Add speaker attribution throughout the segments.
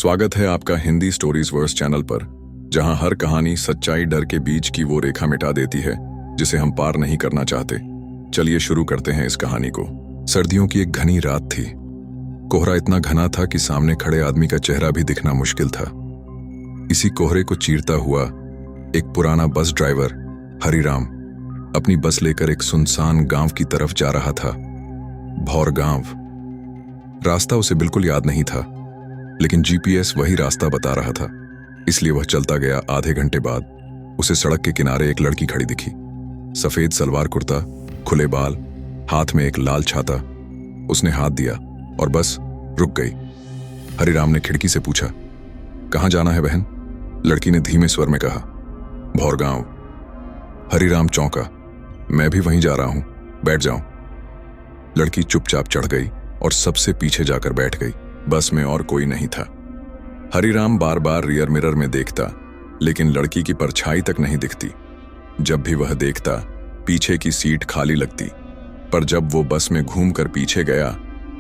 Speaker 1: स्वागत है आपका हिंदी स्टोरीज वर्स चैनल पर, जहां हर कहानी सच्चाई डर के बीच की वो रेखा मिटा देती है जिसे हम पार नहीं करना चाहते। चलिए शुरू करते हैं इस कहानी को। सर्दियों की एक घनी रात थी। कोहरा इतना घना था कि सामने खड़े आदमी का चेहरा भी दिखना मुश्किल था। इसी कोहरे को चीरता हुआ एक पुराना बस ड्राइवर हरिराम अपनी बस लेकर एक सुनसान गांव की तरफ जा रहा था। भौर गांव। रास्ता उसे बिल्कुल याद नहीं था, लेकिन जीपीएस वही रास्ता बता रहा था। इसलिए वह चलता गया। आधे घंटे बाद उसे सड़क के किनारे एक लड़की खड़ी दिखी। सफेद सलवार कुर्ता, खुले बाल, हाथ में एक लाल छाता। उसने हाथ दिया और बस रुक गई। हरिराम ने खिड़की से पूछा, कहाँ जाना है बहन? लड़की ने धीमे स्वर में कहा, भौरगांव। हरिराम चौंका। मैं भी वहीं जा रहा हूं, बैठ जाऊं। लड़की चुपचाप चढ़ गई और सबसे पीछे जाकर बैठ गई। बस में और कोई नहीं था। हरिराम बार बार रियर मिरर में देखता, लेकिन लड़की की परछाई तक नहीं दिखती। जब भी वह देखता, पीछे की सीट खाली लगती। पर जब वो बस में घूमकर पीछे गया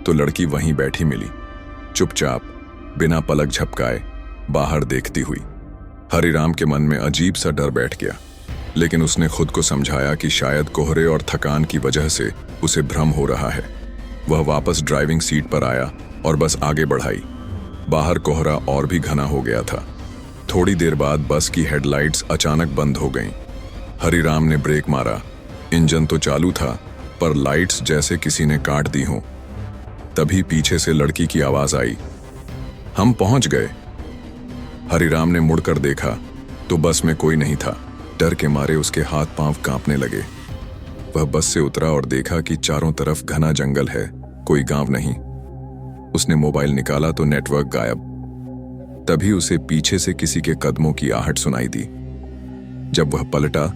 Speaker 1: तो लड़की वहीं बैठी मिली, चुपचाप, बिना पलक झपकाए, बाहर देखती हुई। हरिराम के मन में अजीब सा डर बैठ गया, लेकिन उसने खुद को समझाया कि शायद कोहरे और थकान की वजह से उसे भ्रम हो रहा है। वह वापस ड्राइविंग सीट पर आया और बस आगे बढ़ाई। बाहर कोहरा और भी घना हो गया था। थोड़ी देर बाद बस की हेडलाइट्स अचानक बंद हो गईं। हरिराम ने ब्रेक मारा। इंजन तो चालू था, पर लाइट्स जैसे किसी ने काट दी हों। तभी पीछे से लड़की की आवाज आई, हम पहुंच गए। हरिराम ने मुड़कर देखा तो बस में कोई नहीं था। डर के मारे उसके हाथ पांव कांपने लगे। वह बस से उतरा और देखा कि चारों तरफ घना जंगल है, कोई गांव नहीं। उसने मोबाइल निकाला तो नेटवर्क गायब। तभी उसे पीछे से किसी के कदमों की आहट सुनाई दी। जब वह पलटा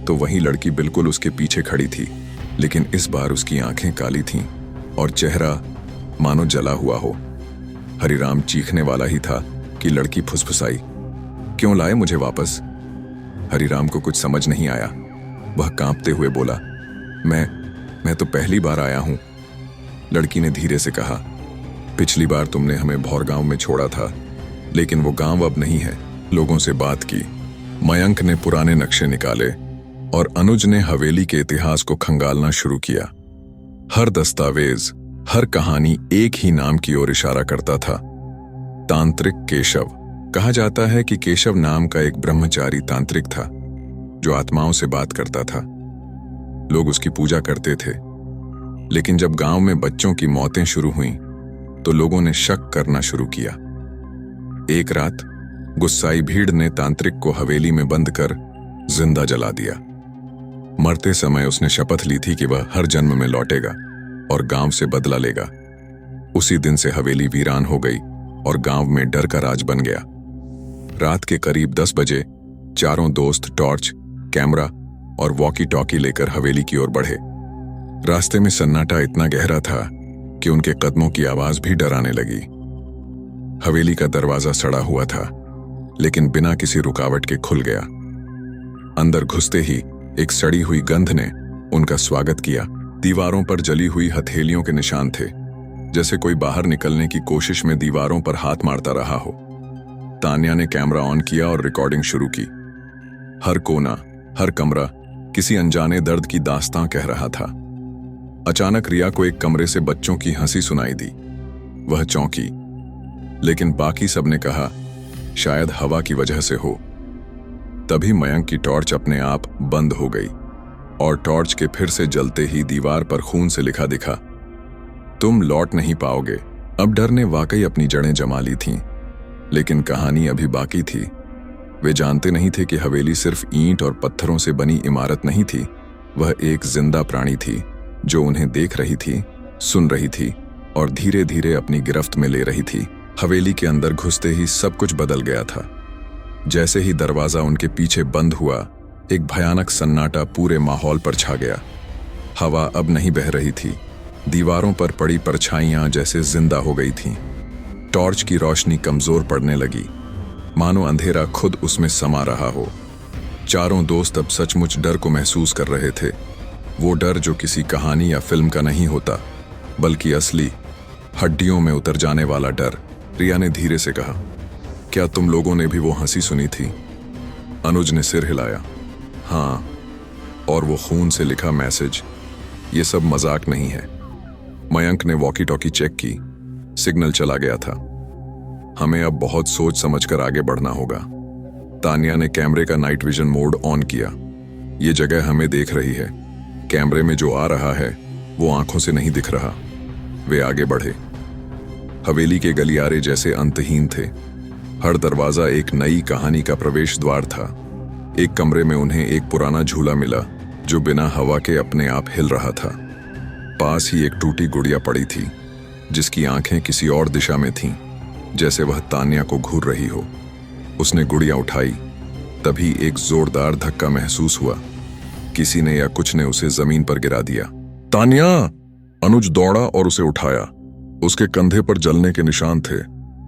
Speaker 1: तो वही लड़की बिल्कुल उसके पीछे खड़ी थी, लेकिन इस बार उसकी आंखें काली थीं और चेहरा मानो जला हुआ हो। हरिराम चीखने वाला ही था कि लड़की फुसफुसाई, क्यों लाए मुझे वापस? हरिराम को कुछ समझ नहीं आया। वह कांपते हुए बोला, मैं तो पहली बार आया हूं। लड़की ने धीरे से कहा, पिछली बार तुमने हमें भौरगांव में छोड़ा था, लेकिन वो गांव अब नहीं है। लोगों से बात की। मयंक ने पुराने नक्शे निकाले और अनुज ने हवेली के इतिहास को खंगालना शुरू किया। हर दस्तावेज, हर कहानी एक ही नाम की ओर इशारा करता था, तांत्रिक केशव। कहा जाता है कि केशव नाम का एक ब्रह्मचारी तांत्रिक था जो आत्माओं से बात करता था। लोग उसकी पूजा करते थे, लेकिन जब गांव में बच्चों की मौतें शुरू हुईं तो लोगों ने शक करना शुरू किया। एक रात गुस्साई भीड़ ने तांत्रिक को हवेली में बंद कर जिंदा जला दिया। मरते समय उसने शपथ ली थी कि वह हर जन्म में लौटेगा और गांव से बदला लेगा। उसी दिन से हवेली वीरान हो गई और गांव में डर का राज बन गया। रात के करीब 10 बजे चारों दोस्त टॉर्च, कैमरा और वॉकी टॉकी लेकर हवेली की ओर बढ़े। रास्ते में सन्नाटा इतना गहरा था कि उनके कदमों की आवाज भी डराने लगी। हवेली का दरवाजा सड़ा हुआ था, लेकिन बिना किसी रुकावट के खुल गया। अंदर घुसते ही एक सड़ी हुई गंध ने उनका स्वागत किया। दीवारों पर जली हुई हथेलियों के निशान थे, जैसे कोई बाहर निकलने की कोशिश में दीवारों पर हाथ मारता रहा हो। तान्या ने कैमरा ऑन किया और रिकॉर्डिंग शुरू की। हर कोना, हर कमरा किसी अनजाने दर्द की दास्तां कह रहा था। अचानक रिया को एक कमरे से बच्चों की हंसी सुनाई दी। वह चौंकी, लेकिन बाकी सबने कहा शायद हवा की वजह से हो। तभी मयंक की टॉर्च अपने आप बंद हो गई और टॉर्च के फिर से जलते ही दीवार पर खून से लिखा दिखा, तुम लौट नहीं पाओगे। अब डर ने वाकई अपनी जड़ें जमा ली थीं, लेकिन कहानी अभी बाकी थी। वे जानते नहीं थे कि हवेली सिर्फ ईंट और पत्थरों से बनी इमारत नहीं थी। वह एक जिंदा प्राणी थी जो उन्हें देख रही थी, सुन रही थी और धीरे धीरे अपनी गिरफ्त में ले रही थी। हवेली के अंदर घुसते ही सब कुछ बदल गया था। जैसे ही दरवाजा उनके पीछे बंद हुआ, एक भयानक सन्नाटा पूरे माहौल पर छा गया। हवा अब नहीं बह रही थी। दीवारों पर पड़ी परछाइयां जैसे जिंदा हो गई थीं। टॉर्च की रोशनी कमजोर पड़ने लगी, मानो अंधेरा खुद उसमें समा रहा हो। चारों दोस्त अब सचमुच डर को महसूस कर रहे थे। वो डर जो किसी कहानी या फिल्म का नहीं होता, बल्कि असली, हड्डियों में उतर जाने वाला डर। रिया ने धीरे से कहा, क्या तुम लोगों ने भी वो हंसी सुनी थी? अनुज ने सिर हिलाया। हाँ, और वो खून से लिखा मैसेज, ये सब मजाक नहीं है। मयंक ने वॉकी टॉकी चेक की, सिग्नल चला गया था। हमें अब बहुत सोच समझकर आगे बढ़ना होगा। तानिया ने कैमरे का नाइट विजन मोड ऑन किया। ये जगह हमें देख रही है। कैमरे में जो आ रहा है वो आंखों से नहीं दिख रहा। वे आगे बढ़े। हवेली के गलियारे जैसे अंतहीन थे। हर दरवाजा एक नई कहानी का प्रवेश द्वार था। एक कमरे में उन्हें एक पुराना झूला मिला जो बिना हवा के अपने आप हिल रहा था। पास ही एक टूटी गुड़िया पड़ी थी जिसकी आंखें किसी और दिशा में थीं, जैसे वह तानिया को घूर रही हो। उसने गुड़िया उठाई, तभी एक जोरदार धक्का महसूस हुआ। किसी ने या कुछ ने उसे जमीन पर गिरा दिया। तानिया! अनुज दौड़ा और उसे उठाया। उसके कंधे पर जलने के निशान थे,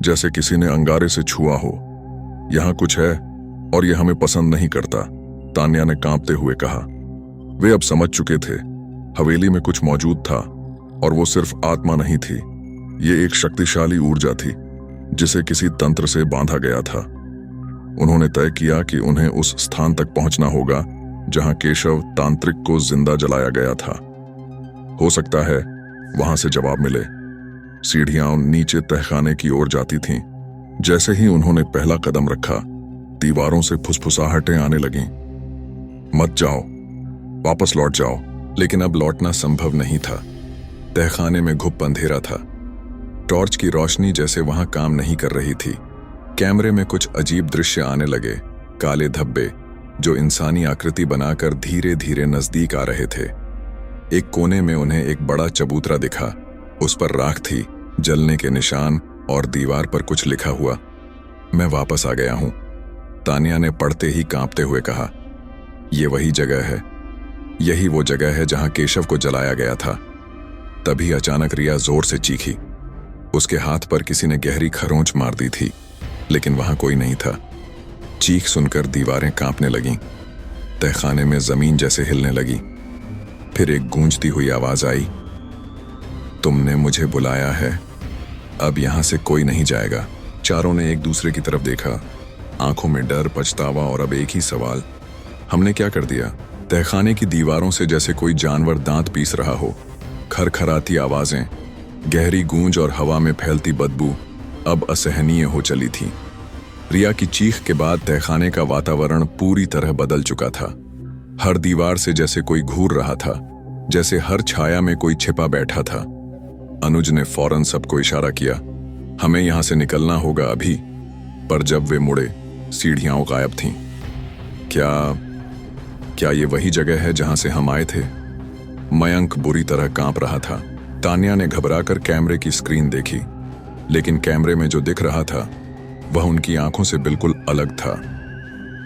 Speaker 1: जैसे किसी ने अंगारे से छुआ हो। यहां कुछ है और यह हमें पसंद नहीं करता, तानिया ने कांपते हुए कहा। वे अब समझ चुके थे, हवेली में कुछ मौजूद था और वो सिर्फ आत्मा नहीं थी। ये एक शक्तिशाली ऊर्जा थी जिसे किसी तंत्र से बांधा गया था। उन्होंने तय किया कि उन्हें उस स्थान तक पहुंचना होगा जहां केशव तांत्रिक को जिंदा जलाया गया था। हो सकता है वहां से जवाब मिले। सीढ़ियां नीचे तहखाने की ओर जाती थीं। जैसे ही उन्होंने पहला कदम रखा, दीवारों से फुसफुसाहटें आने लगीं। मत जाओ, वापस लौट जाओ। लेकिन अब लौटना संभव नहीं था। तहखाने में घुप अंधेरा था। टॉर्च की रोशनी जैसे वहां काम नहीं कर रही थी। कैमरे में कुछ अजीब दृश्य आने लगे। काले धब्बे जो इंसानी आकृति बनाकर धीरे धीरे नजदीक आ रहे थे। एक कोने में उन्हें एक बड़ा चबूतरा दिखा। उस पर राख थी, जलने के निशान और दीवार पर कुछ लिखा हुआ। मैं वापस आ गया हूं, तानिया ने पढ़ते ही कांपते हुए कहा। यह वही जगह है, यही वो जगह है जहां केशव को जलाया गया था। तभी अचानक रिया जोर से चीखी। उसके हाथ पर किसी ने गहरी खरोंच मार दी थी, लेकिन वहां कोई नहीं था। चीख सुनकर दीवारें कांपने लगीं। तहखाने में जमीन जैसे हिलने लगी। फिर एक गूंजती हुई आवाज आई, तुमने मुझे बुलाया है, अब यहां से कोई नहीं जाएगा। चारों ने एक दूसरे की तरफ देखा, आंखों में डर, पछतावा और अब एक ही सवाल, हमने क्या कर दिया? तहखाने की दीवारों से जैसे कोई जानवर दांत पीस रहा हो। खरखराती आवाजें, गहरी गूंज और हवा में फैलती बदबू अब असहनीय हो चली थी। रिया की चीख के बाद तहखाने का वातावरण पूरी तरह बदल चुका था। हर दीवार से जैसे कोई घूर रहा था, जैसे हर छाया में कोई छिपा बैठा था। अनुज ने फौरन सबको इशारा किया, हमें यहां से निकलना होगा अभी। पर जब वे मुड़े, सीढ़ियां गायब थीं। क्या ये वही जगह है जहां से हम आए थे? मयंक बुरी तरह कांप रहा था। तानिया ने घबराकर कैमरे की स्क्रीन देखी, लेकिन कैमरे में जो दिख रहा था वह उनकी आंखों से बिल्कुल अलग था।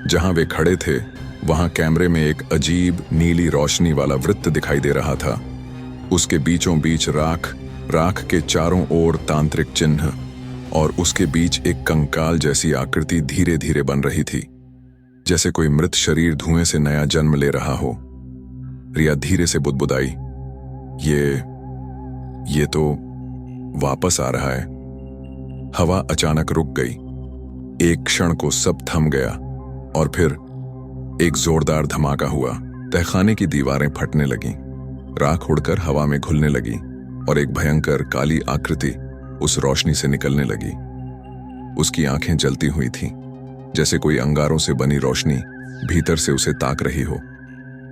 Speaker 1: जहां वे खड़े थे वहां कैमरे में एक अजीब नीली रोशनी वाला वृत्त दिखाई दे रहा था। उसके बीचों बीच राख के चारों ओर तांत्रिक चिन्ह और उसके बीच एक कंकाल जैसी आकृति धीरे धीरे बन रही थी, जैसे कोई मृत शरीर धुएं से नया जन्म ले रहा हो। रिया धीरे से बुदबुदाई, ये तो वापस आ रहा है। हवा अचानक रुक गई। एक क्षण को सब थम गया और फिर एक जोरदार धमाका हुआ। तहखाने की दीवारें फटने लगीं, राख उड़कर हवा में घुलने लगी और एक भयंकर काली आकृति उस रोशनी से निकलने लगी। उसकी आंखें जलती हुई थीं, जैसे कोई अंगारों से बनी रोशनी भीतर से उसे ताक रही हो।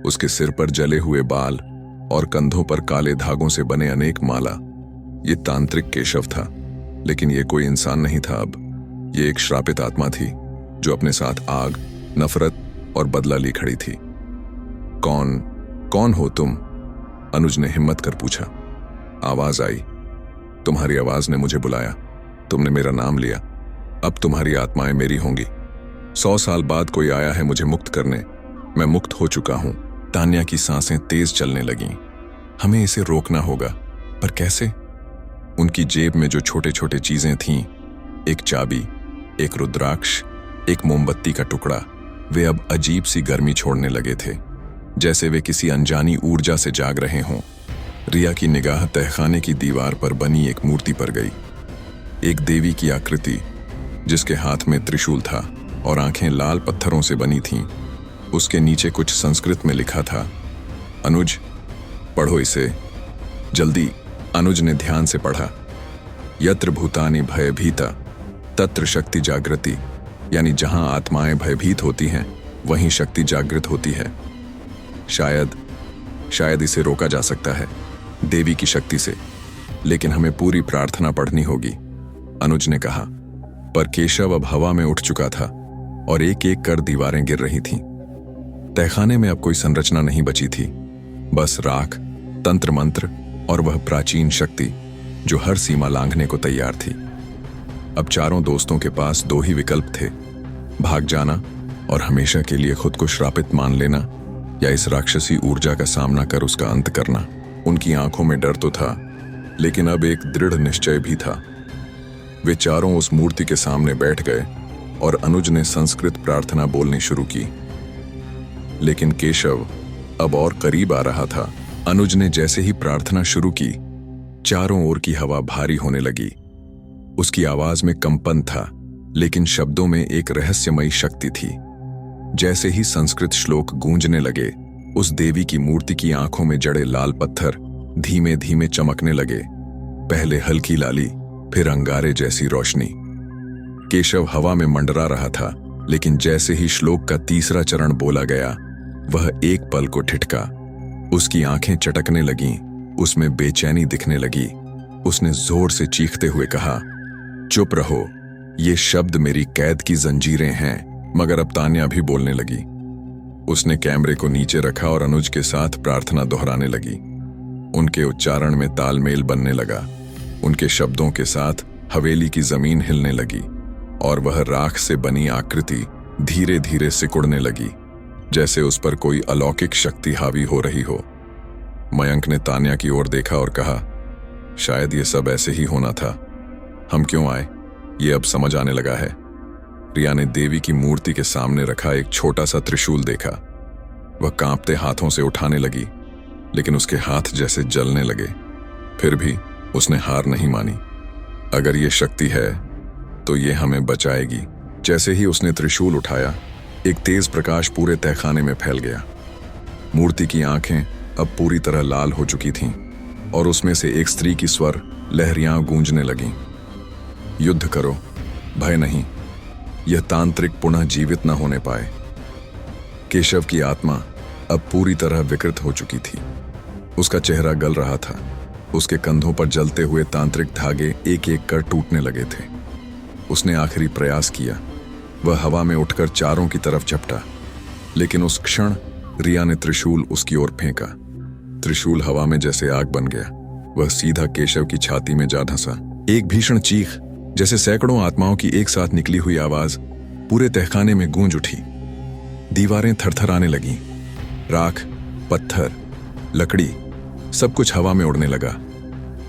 Speaker 1: उसके सिर पर जले हुए बाल और कंधों पर काले धागों से बने अनेक माला। ये तांत्रिक केशव था, लेकिन ये कोई इंसान नहीं था। अब ये एक श्रापित आत्मा थी जो अपने साथ आग, नफरत और बदला ली खड़ी थी। कौन हो तुम? अनुज ने हिम्मत कर पूछा। आवाज आई, तुम्हारी आवाज ने मुझे बुलाया, तुमने मेरा नाम लिया, अब तुम्हारी आत्माएं मेरी होंगी। 100 साल बाद कोई आया है मुझे मुक्त करने, मैं मुक्त हो चुका हूं। तानिया की सांसें तेज चलने लगीं। हमें इसे रोकना होगा, पर कैसे? उनकी जेब में जो छोटे छोटे चीजें थीं, एक चाबी, एक रुद्राक्ष, एक मोमबत्ती का टुकड़ा, वे अब अजीब सी गर्मी छोड़ने लगे थे, जैसे वे किसी अनजानी ऊर्जा से जाग रहे हों। रिया की निगाह तहखाने की दीवार पर बनी एक मूर्ति पर गई। एक देवी की आकृति जिसके हाथ में त्रिशूल था और आंखें लाल पत्थरों से बनी थीं। उसके नीचे कुछ संस्कृत में लिखा था, अनुज पढ़ो इसे जल्दी। अनुज ने ध्यान से पढ़ा, यत्र भूतानि भयभीता तत्र शक्ति जागृति, यानी जहां आत्माएं भयभीत होती हैं वहीं शक्ति जागृत होती है। शायद इसे रोका जा सकता है देवी की शक्ति से, लेकिन हमें पूरी प्रार्थना पढ़नी होगी, अनुज ने कहा। पर केशव अब हवा में उठ चुका था और एक एक कर दीवारें गिर रही थीं। तहखाने में अब कोई संरचना नहीं बची थी, बस राख, तंत्र मंत्र और वह प्राचीन शक्ति जो हर सीमा लांघने को तैयार थी। अब चारों दोस्तों के पास दो ही विकल्प थे, भाग जाना और हमेशा के लिए खुद को श्रापित मान लेना, या इस राक्षसी ऊर्जा का सामना कर उसका अंत करना। उनकी आंखों में डर तो था, लेकिन अब एक दृढ़ निश्चय भी था। वे चारों उस मूर्ति के सामने बैठ गए और अनुज ने संस्कृत प्रार्थना बोलनी शुरू की। लेकिन केशव अब और करीब आ रहा था। अनुज ने जैसे ही प्रार्थना शुरू की, चारों ओर की हवा भारी होने लगी। उसकी आवाज में कंपन था, लेकिन शब्दों में एक रहस्यमयी शक्ति थी। जैसे ही संस्कृत श्लोक गूंजने लगे, उस देवी की मूर्ति की आंखों में जड़े लाल पत्थर धीमे धीमे चमकने लगे। पहले हल्की लाली, फिर अंगारे जैसी रोशनी। केशव हवा में मंडरा रहा था, लेकिन जैसे ही श्लोक का तीसरा चरण बोला गया, वह एक पल को ठिठका। उसकी आंखें चटकने लगीं, उसमें बेचैनी दिखने लगी। उसने जोर से चीखते हुए कहा, चुप रहो, ये शब्द मेरी कैद की जंजीरें हैं। मगर अब तान्या भी बोलने लगी। उसने कैमरे को नीचे रखा और अनुज के साथ प्रार्थना दोहराने लगी। उनके उच्चारण में तालमेल बनने लगा। उनके शब्दों के साथ हवेली की जमीन हिलने लगी और वह राख से बनी आकृति धीरे धीरे सिकुड़ने लगी, जैसे उस पर कोई अलौकिक शक्ति हावी हो रही हो। मयंक ने तान्या की ओर देखा और कहा, शायद ये सब ऐसे ही होना था। हम क्यों आए ये अब समझ आने लगा है। रिया ने देवी की मूर्ति के सामने रखा एक छोटा सा त्रिशूल देखा। वह कांपते हाथों से उठाने लगी, लेकिन उसके हाथ जैसे जलने लगे। फिर भी उसने हार नहीं मानी। अगर ये शक्ति है तो ये हमें बचाएगी। जैसे ही उसने त्रिशूल उठाया, एक तेज प्रकाश पूरे तहखाने में फैल गया। मूर्ति की आंखें अब पूरी तरह लाल हो चुकी थीं और उसमें से एक स्त्री की स्वर लहरियां गूंजने लगीं। युद्ध करो, भय नहीं, यह तांत्रिक पुनः जीवित न होने पाए। केशव की आत्मा अब पूरी तरह विकृत हो चुकी थी। उसका चेहरा गल रहा था। उसके कंधों पर जलते हुए तांत्रिक धागे एक एक कर टूटने लगे थे। उसने आखिरी प्रयास किया। वह हवा में उठकर चारों की तरफ झपटा, लेकिन उस क्षण रिया ने त्रिशूल उसकी ओर फेंका। त्रिशूल हवा में जैसे आग बन गया। वह सीधा केशव की छाती में जा धंसा। एक भीषण चीख, जैसे सैकड़ों आत्माओं की एक साथ निकली हुई आवाज, पूरे तहखाने में गूंज उठी। दीवारें थरथराने लगीं। राख, पत्थर, लकड़ी, सब कुछ हवा में उड़ने लगा।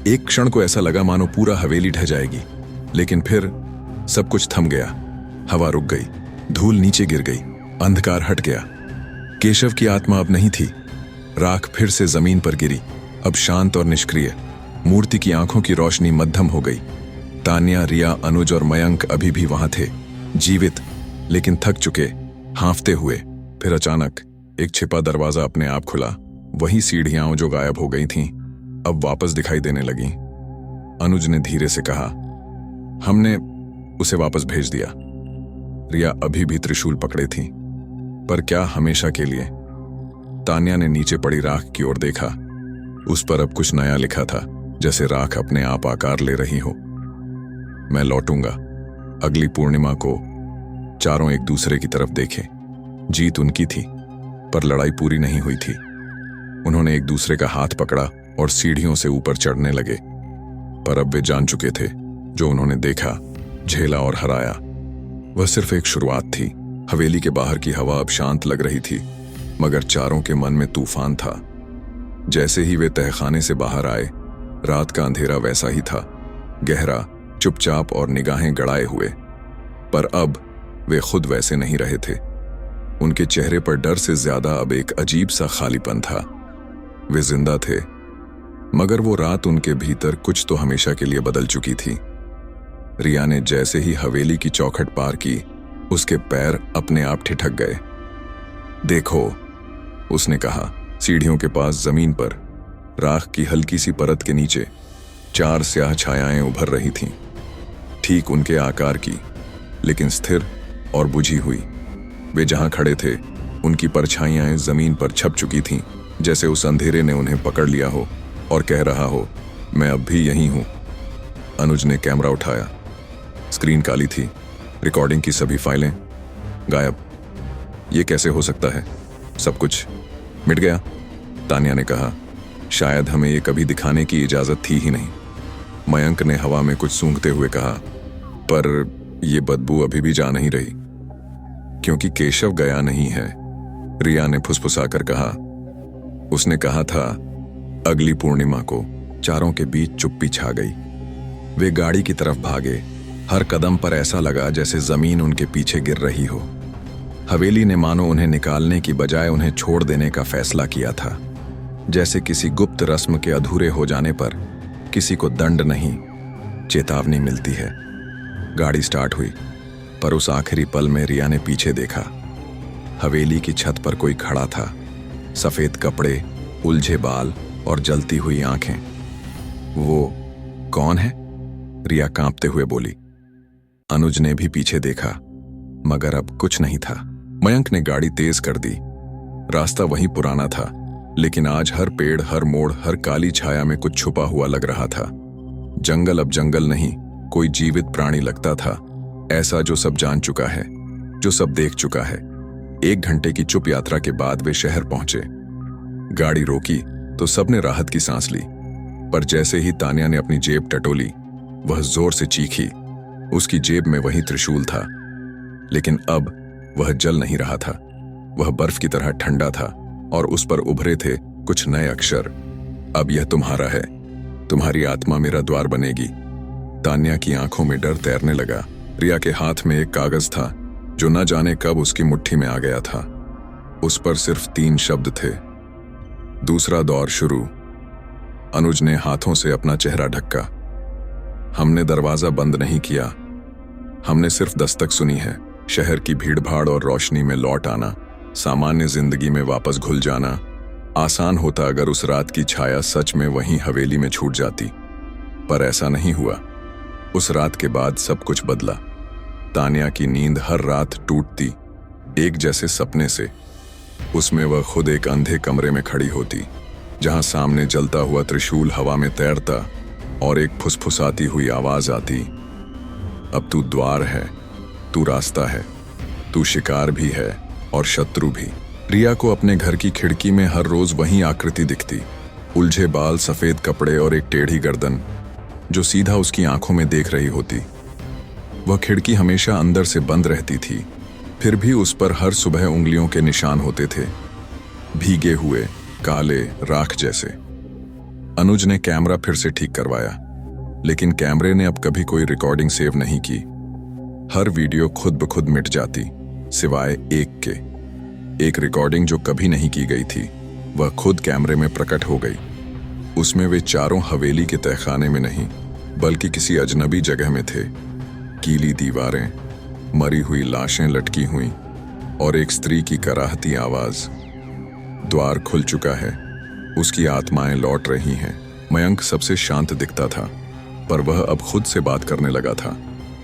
Speaker 1: एक क्षण को ऐसा लगा मानो पूरा हवेली ढह जाएगी, लेकिन फिर सब कुछ थम गया। हवा रुक गई, धूल नीचे गिर गई, अंधकार हट गया। केशव की आत्मा अब नहीं थी। राख फिर से जमीन पर गिरी, अब शांत और निष्क्रिय। मूर्ति की आंखों की रोशनी मध्यम हो गई। तान्या, रिया, अनुज और मयंक अभी भी वहां थे, जीवित लेकिन थक चुके, हांफते हुए। फिर अचानक एक छिपा दरवाजा अपने आप खुला। वही सीढ़ियां जो गायब हो गई थीं, अब वापस दिखाई देने लगीं। अनुज ने धीरे से कहा, हमने उसे वापस भेज दिया। रिया अभी भी त्रिशूल पकड़े थी, पर क्या हमेशा के लिए? तान्या ने नीचे पड़ी राख की ओर देखा। उस पर अब कुछ नया लिखा था, जैसे राख अपने आप आकार ले रही हो। मैं लौटूंगा। अगली पूर्णिमा को चारों एक दूसरे की तरफ देखे। जीत उनकी थी, पर लड़ाई पूरी नहीं हुई थी। उन्होंने एक दूसरे का हाथ पकड़ा और सीढ़ियों से ऊपर चढ़ने लगे। पर अब वे जान चुके थे, जो उन्होंने देखा, झेला और हराया, वह सिर्फ एक शुरुआत थी। हवेली के बाहर की हवा अब शांत लग रही थी, मगर चारों के मन में तूफान था। जैसे ही वे तहखाने से बाहर आए, रात का अंधेरा वैसा ही था, गहरा, चुपचाप और निगाहें गड़ाए हुए। पर अब वे खुद वैसे नहीं रहे थे। उनके चेहरे पर डर से ज्यादा अब एक अजीब सा खालीपन था। वे जिंदा थे, मगर वो रात उनके भीतर कुछ तो हमेशा के लिए बदल चुकी थी। रिया ने जैसे ही हवेली की चौखट पार की, उसके पैर अपने आप ठिठक गए। देखो, उसने कहा। सीढ़ियों के पास जमीन पर राख की हल्की सी परत के नीचे 4 स्याह छायाएं उभर रही थीं, ठीक उनके आकार की, लेकिन स्थिर और बुझी हुई। वे जहां खड़े थे, उनकी परछाइयां जमीन पर छप चुकी थीं, जैसे उस अंधेरे ने उन्हें पकड़ लिया हो और कह रहा हो, मैं अब भी यहीं हूं। अनुज ने कैमरा उठाया। स्क्रीन काली थी, रिकॉर्डिंग की सभी फाइलें गायब। ये कैसे हो सकता है? सब कुछ मिट गया। तान्या ने कहा, शायद हमें ये कभी दिखाने की इजाजत थी ही नहीं। मयंक ने हवा में कुछ सूंघते हुए कहा, पर यह बदबू अभी भी जा नहीं रही। क्योंकि केशव गया नहीं है, रिया ने फुसफुसाकर कहा। उसने कहा था। अगली पूर्णिमा को चारों के बीच चुप्पी छा गई। वे गाड़ी की तरफ भागे। हर कदम पर ऐसा लगा जैसे जमीन उनके पीछे गिर रही हो। हवेली ने मानो उन्हें निकालने की बजाय उन्हें छोड़ देने का फैसला किया था। जैसे किसी गुप्त रस्म के अधूरे हो जाने पर किसी को दंड नहीं, चेतावनी मिलती है। गाड़ी स्टार्ट हुई, पर उस आखिरी पल में रिया ने पीछे देखा। हवेली की छत पर कोई खड़ा था, सफेद कपड़े, उलझे बाल और जलती हुई आंखें। वो कौन है? रिया कांपते हुए बोली। अनुज ने भी पीछे देखा, मगर अब कुछ नहीं था। मयंक ने गाड़ी तेज कर दी। रास्ता वही पुराना था, लेकिन आज हर पेड़, हर मोड़, हर काली छाया में कुछ छुपा हुआ लग रहा था। जंगल अब जंगल नहीं, कोई जीवित प्राणी लगता था, ऐसा जो सब जान चुका है, जो सब देख चुका है। 1 घंटे की चुप यात्रा के बाद वे शहर पहुंचे। गाड़ी रोकी तो सबने राहत की सांस ली, पर जैसे ही तान्या ने अपनी जेब टटोली, वह जोर से चीखी। उसकी जेब में वही त्रिशूल था, लेकिन अब वह जल नहीं रहा था। वह बर्फ की तरह ठंडा था और उस पर उभरे थे कुछ नए अक्षर। अब यह तुम्हारा है, तुम्हारी आत्मा मेरा द्वार बनेगी। तान्या की आंखों में डर तैरने लगा। रिया के हाथ में एक कागज था जो न जाने कब उसकी मुट्ठी में आ गया था। उस पर सिर्फ 3 शब्द थे, दूसरा दौर शुरू। अनुज ने हाथों से अपना चेहरा ढका। हमने दरवाजा बंद नहीं किया, हमने सिर्फ दस्तक सुनी है। शहर की भीड़भाड़ और रोशनी में लौट आना, सामान्य जिंदगी में वापस घुल जाना। आसान होता अगर उस रात की छाया सच में वहीं हवेली में छूट जाती, पर ऐसा नहीं हुआ। उस रात के बाद सब कुछ बदला। तान्या की नींद हर रात टूटती, एक जैसे सपने से। उसमें वह खुद एक अंधे कमरे में खड़ी होती, जहां सामने जलता हुआ त्रिशूल हवा में तैरता और एक फुसफुसाती हुई आवाज आती, अब तू द्वार है, तू रास्ता है, तू शिकार भी है और शत्रु भी। रिया को अपने घर की खिड़की में हर रोज वही आकृति दिखती, उलझे बाल, सफेद कपड़े और एक टेढ़ी गर्दन जो सीधा उसकी आंखों में देख रही होती। वह खिड़की हमेशा अंदर से बंद रहती थी, फिर भी उस पर हर सुबह उंगलियों के निशान होते थे, भीगे हुए, काले, राख जैसे। अनुज ने कैमरा फिर से ठीक करवाया, लेकिन कैमरे ने अब कभी कोई रिकॉर्डिंग सेव नहीं की। हर वीडियो खुद ब खुद मिट जाती, सिवाय एक के। एक रिकॉर्डिंग जो कभी नहीं की गई थी, वह खुद कैमरे में प्रकट हो गई। उसमें वे चारों हवेली के तहखाने में नहीं, बल्कि किसी अजनबी जगह में थे। कीली दीवारें, मरी हुई लाशें लटकी हुई और एक स्त्री की कराहती आवाज। द्वार खुल चुका है, उसकी आत्माएं लौट रही हैं। मयंक सबसे शांत दिखता था, पर वह अब खुद से बात करने लगा था।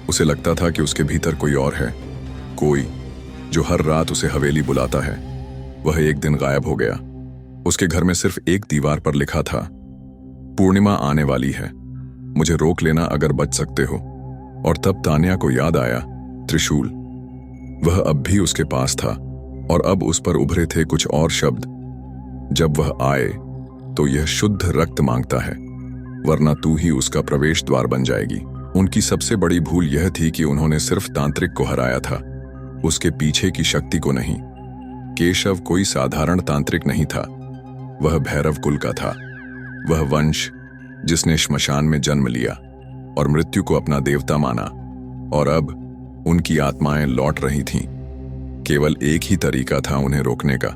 Speaker 1: उसे लगता था कि उसके भीतर कोई और है, कोई जो हर रात उसे हवेली बुलाता है। वह एक दिन गायब हो गया। उसके घर में सिर्फ एक दीवार पर लिखा था, पूर्णिमा आने वाली है, मुझे रोक लेना अगर बच सकते हो। और तब तान्या को याद आया, त्रिशूल। वह अब भी उसके पास था, और अब उस पर उभरे थे कुछ और शब्द। जब वह आए तो यह शुद्ध रक्त मांगता है, वरना तू ही उसका प्रवेश द्वार बन जाएगी। उनकी सबसे बड़ी भूल यह थी कि उन्होंने सिर्फ तांत्रिक को हराया था, उसके पीछे की शक्ति को नहीं। केशव कोई साधारण तांत्रिक नहीं था, वह भैरव कुल का था। वह वंश जिसने श्मशान में जन्म लिया और मृत्यु को अपना देवता माना, और अब उनकी आत्माएं लौट रही थीं। केवल एक ही तरीका था उन्हें रोकने का,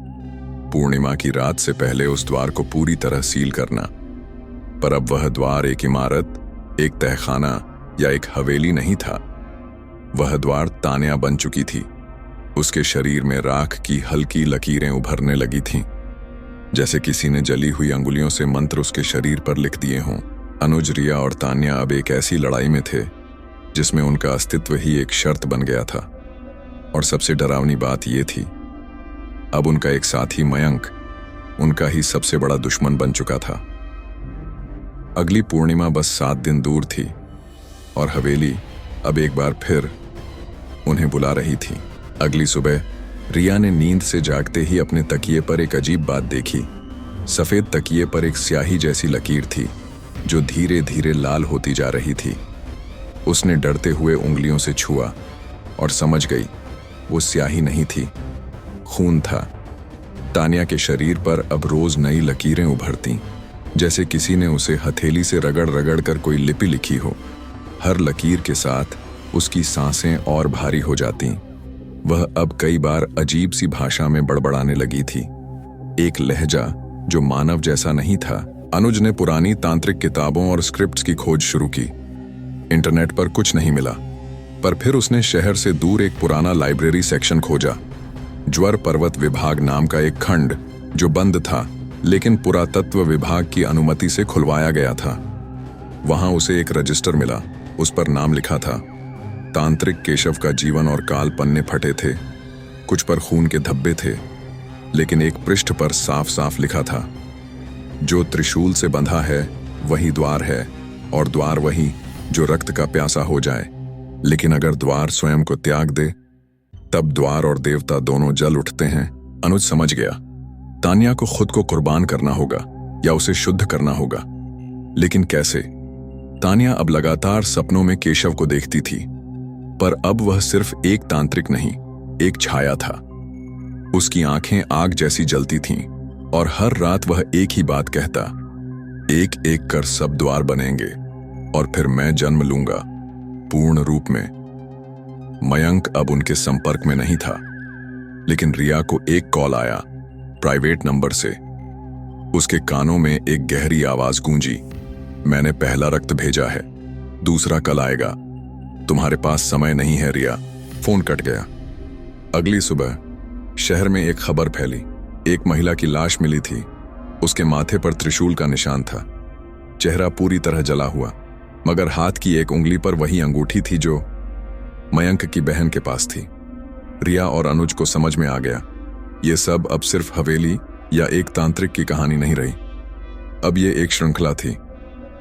Speaker 1: पूर्णिमा की रात से पहले उस द्वार को पूरी तरह सील करना। पर अब वह द्वार एक इमारत, एक तहखाना या एक हवेली नहीं था। वह द्वार तान्या बन चुकी थी। उसके शरीर में राख की हल्की लकीरें उभरने लगी थीं, जैसे किसी ने जली हुई अंगुलियों से मंत्र उसके शरीर पर लिख दिए हों। अनुज, रिया और तान्या अब एक ऐसी लड़ाई में थे जिसमें उनका अस्तित्व ही एक शर्त बन गया था। और सबसे डरावनी बात यह थी, अब उनका एक साथी मयंक उनका ही सबसे बड़ा दुश्मन बन चुका था। अगली पूर्णिमा बस 7 दिन दूर थी और हवेली अब एक बार फिर उन्हें बुला रही थी। अगली सुबह रिया ने नींद से जागते ही अपने तकिए पर एक अजीब बात देखी। सफेद तकिए पर एक स्याही जैसी लकीर थी जो धीरे धीरे लाल होती जा रही थी। उसने डरते हुए उंगलियों से छुआ और समझ गई वो स्याही नहीं थी, खून था। तान्या के शरीर पर अब रोज नई लकीरें उभरती, जैसे किसी ने उसे हथेली से रगड़ रगड़ कर कोई लिपि लिखी हो। हर लकीर के साथ उसकी सांसें और भारी हो जाती। वह अब कई बार अजीब सी भाषा में बड़बड़ाने लगी थी, एक लहजा जो मानव जैसा नहीं था। अनुज ने पुरानी तांत्रिक किताबों और स्क्रिप्ट्स की खोज शुरू की। इंटरनेट पर कुछ नहीं मिला, पर फिर उसने शहर से दूर एक पुराना लाइब्रेरी सेक्शन खोजा। ज्वर पर्वत विभाग नाम का एक खंड जो बंद था, लेकिन पुरातत्व विभाग की अनुमति से खुलवाया गया था। वहां उसे एक रजिस्टर मिला। उस पर नाम लिखा था तांत्रिक केशव का जीवन और काल। पन्ने फटे थे, कुछ पर खून के धब्बे थे, लेकिन एक पृष्ठ पर साफ साफ लिखा था, जो त्रिशूल से बंधा है वही द्वार है, और द्वार वही जो रक्त का प्यासा हो जाए। लेकिन अगर द्वार स्वयं को त्याग दे, तब द्वार और देवता दोनों जल उठते हैं। अनुज समझ गया, तान्या को खुद को कुर्बान करना होगा या उसे शुद्ध करना होगा। लेकिन कैसे? तान्या अब लगातार सपनों में केशव को देखती थी, पर अब वह सिर्फ एक तांत्रिक नहीं, एक छाया था। उसकी आंखें आग जैसी जलती थीं और हर रात वह एक ही बात कहता, एक एक कर सब द्वार बनेंगे और फिर मैं जन्म लूंगा पूर्ण रूप में। मयंक अब उनके संपर्क में नहीं था, लेकिन रिया को एक कॉल आया प्राइवेट नंबर से। उसके कानों में एक गहरी आवाज गूंजी, मैंने पहला रक्त भेजा है, दूसरा कल आएगा, तुम्हारे पास समय नहीं है रिया। फोन कट गया। अगली सुबह शहर में एक खबर फैली, एक महिला की लाश मिली थी। उसके माथे पर त्रिशूल का निशान था, चेहरा पूरी तरह जला हुआ, मगर हाथ की एक उंगली पर वही अंगूठी थी जो मयंक की बहन के पास थी। रिया और अनुज को समझ में आ गया, ये सब अब सिर्फ हवेली या एक तांत्रिक की कहानी नहीं रही, अब ये एक श्रृंखला थी,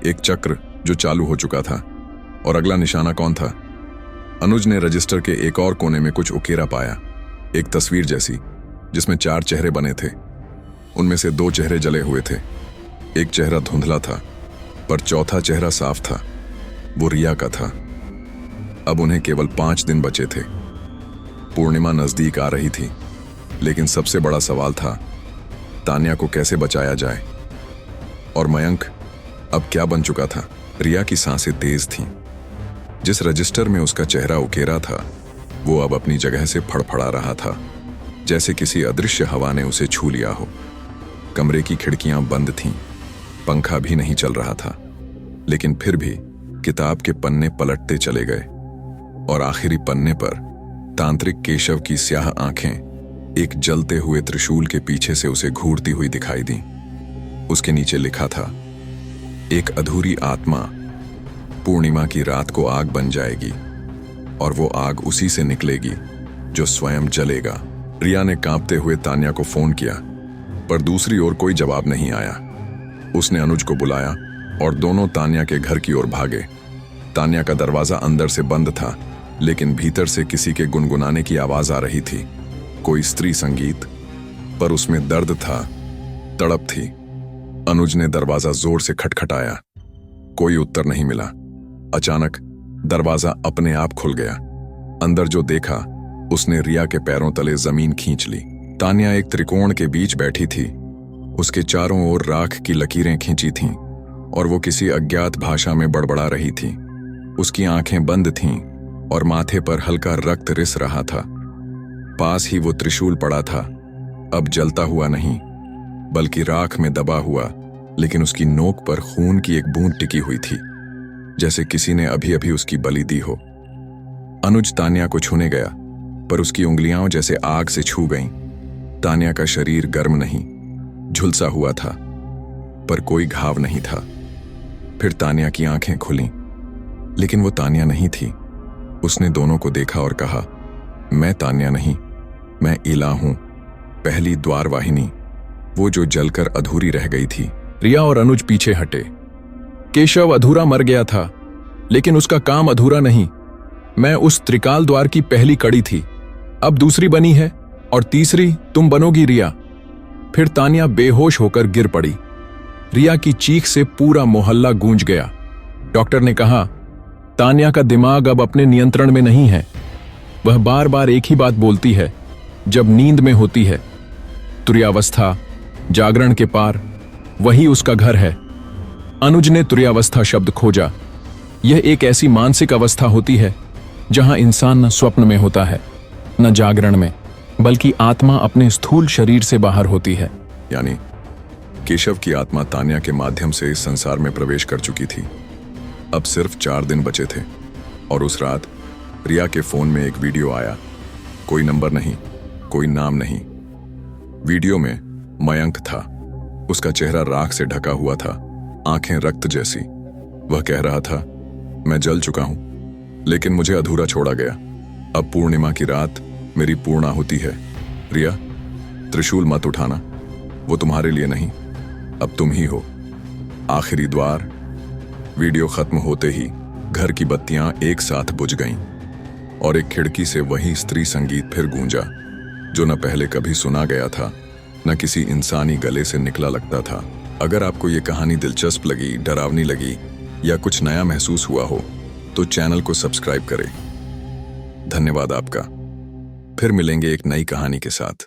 Speaker 1: एक चक्र जो चालू हो चुका था। और अगला निशाना कौन था? अनुज ने रजिस्टर के एक और कोने में कुछ उकेरा पाया, एक तस्वीर जैसी जिसमें 4 चेहरे बने थे। उनमें से 2 चेहरे जले हुए थे, एक चेहरा धुंधला था, पर चौथा चेहरा साफ था, वो रिया का था। अब उन्हें केवल 5 दिन बचे थे। पूर्णिमा नजदीक आ रही थी, लेकिन सबसे बड़ा सवाल था तान्या को कैसे बचाया जाए। और मयंक अब क्या बन चुका था? रिया की सांसें तेज थीं। जिस रजिस्टर में उसका चेहरा उकेरा था, वो अब अपनी जगह से फड़फड़ा रहा था, जैसे किसी अदृश्य हवा ने उसे छू लिया हो। कमरे की खिड़कियां बंद थीं, पंखा भी नहीं चल रहा था, लेकिन फिर भी किताब के पन्ने पलटते चले गए और आखिरी पन्ने पर तांत्रिक केशव की स्याह आंखें एक जलते हुए त्रिशूल के पीछे से उसे घूरती हुई दिखाई दी। उसके नीचे लिखा था, एक अधूरी आत्मा पूर्णिमा की रात को आग बन जाएगी और वो आग उसी से निकलेगी जो स्वयं जलेगा। रिया ने कांपते हुए तान्या को फोन किया, पर दूसरी ओर कोई जवाब नहीं आया। उसने अनुज को बुलाया और दोनों तान्या के घर की ओर भागे। तान्या का दरवाजा अंदर से बंद था, लेकिन भीतर से किसी के गुनगुनाने की आवाज आ रही थी, कोई स्त्री संगीत, पर उसमें दर्द था, तड़प थी। अनुज ने दरवाजा जोर से खटखटाया, कोई उत्तर नहीं मिला। अचानक दरवाजा अपने आप खुल गया। अंदर जो देखा, उसने रिया के पैरों तले जमीन खींच ली। तान्या एक त्रिकोण के बीच बैठी थी, उसके चारों ओर राख की लकीरें खींची थीं और वो किसी अज्ञात भाषा में बड़बड़ा रही थी। उसकी आंखें बंद थीं और माथे पर हल्का रक्त रिस रहा था। पास ही वो त्रिशूल पड़ा था, अब जलता हुआ नहीं, बल्कि राख में दबा हुआ, लेकिन उसकी नोक पर खून की एक बूंद टिकी हुई थी। जैसे किसी ने अभी अभी उसकी बलि दी हो। अनुज तान्या को छूने गया, पर उसकी उंगलियां जैसे आग से छू गईं। तान्या का शरीर गर्म नहीं, झुलसा हुआ था, पर कोई घाव नहीं था। फिर तान्या की आंखें खुलीं, लेकिन वो तान्या नहीं थी। उसने दोनों को देखा और कहा, मैं तान्या नहीं, मैं इला हूं, पहली द्वारवाहिनी, वो जो जलकर अधूरी रह गई थी। रिया और अनुज पीछे हटे। केशव अधूरा मर गया था, लेकिन उसका काम अधूरा नहीं। मैं उस त्रिकाल द्वार की पहली कड़ी थी, अब दूसरी बनी है, और तीसरी तुम बनोगी रिया। फिर तान्या बेहोश होकर गिर पड़ी। रिया की चीख से पूरा मोहल्ला गूंज गया। डॉक्टर ने कहा, तान्या का दिमाग अब अपने नियंत्रण में नहीं है। वह बार बार एक ही बात बोलती है जब नींद में होती है। तुर्यावस्था, जागरण के पार, वही उसका घर है। अनुज ने तुर्यावस्था शब्द खोजा। यह एक ऐसी मानसिक अवस्था होती है जहां इंसान न स्वप्न में होता है, न जागरण में, बल्कि आत्मा अपने स्थूल शरीर से बाहर होती है। यानी केशव की आत्मा तान्या के माध्यम से इस संसार में प्रवेश कर चुकी थी। अब सिर्फ 4 दिन बचे थे, और उस रात रिया के फोन में एक वीडियो आया। कोई नंबर नहीं, कोई नाम नहीं। वीडियो में मयंक था। उसका चेहरा राख से ढका हुआ था, आंखें रक्त जैसी। वह कह रहा था, मैं जल चुका हूं, लेकिन मुझे अधूरा छोड़ा गया। अब पूर्णिमा की रात मेरी पूर्णाहुति है। रिया, त्रिशूल मत उठाना, वो तुम्हारे लिए नहीं, अब तुम ही हो। आखिरी द्वार। वीडियो खत्म होते ही घर की बत्तियां एक साथ बुझ गईं, और एक खिड़की से वही स्त्री संगीत फिर गूंजा, जो न पहले कभी सुना गया था, न किसी इंसानी गले से निकला लगता था। अगर आपको ये कहानी दिलचस्प लगी, डरावनी लगी, या कुछ नया महसूस हुआ हो, तो चैनल को सब्सक्राइब करें। धन्यवाद आपका। फिर मिलेंगे एक नई कहानी के साथ।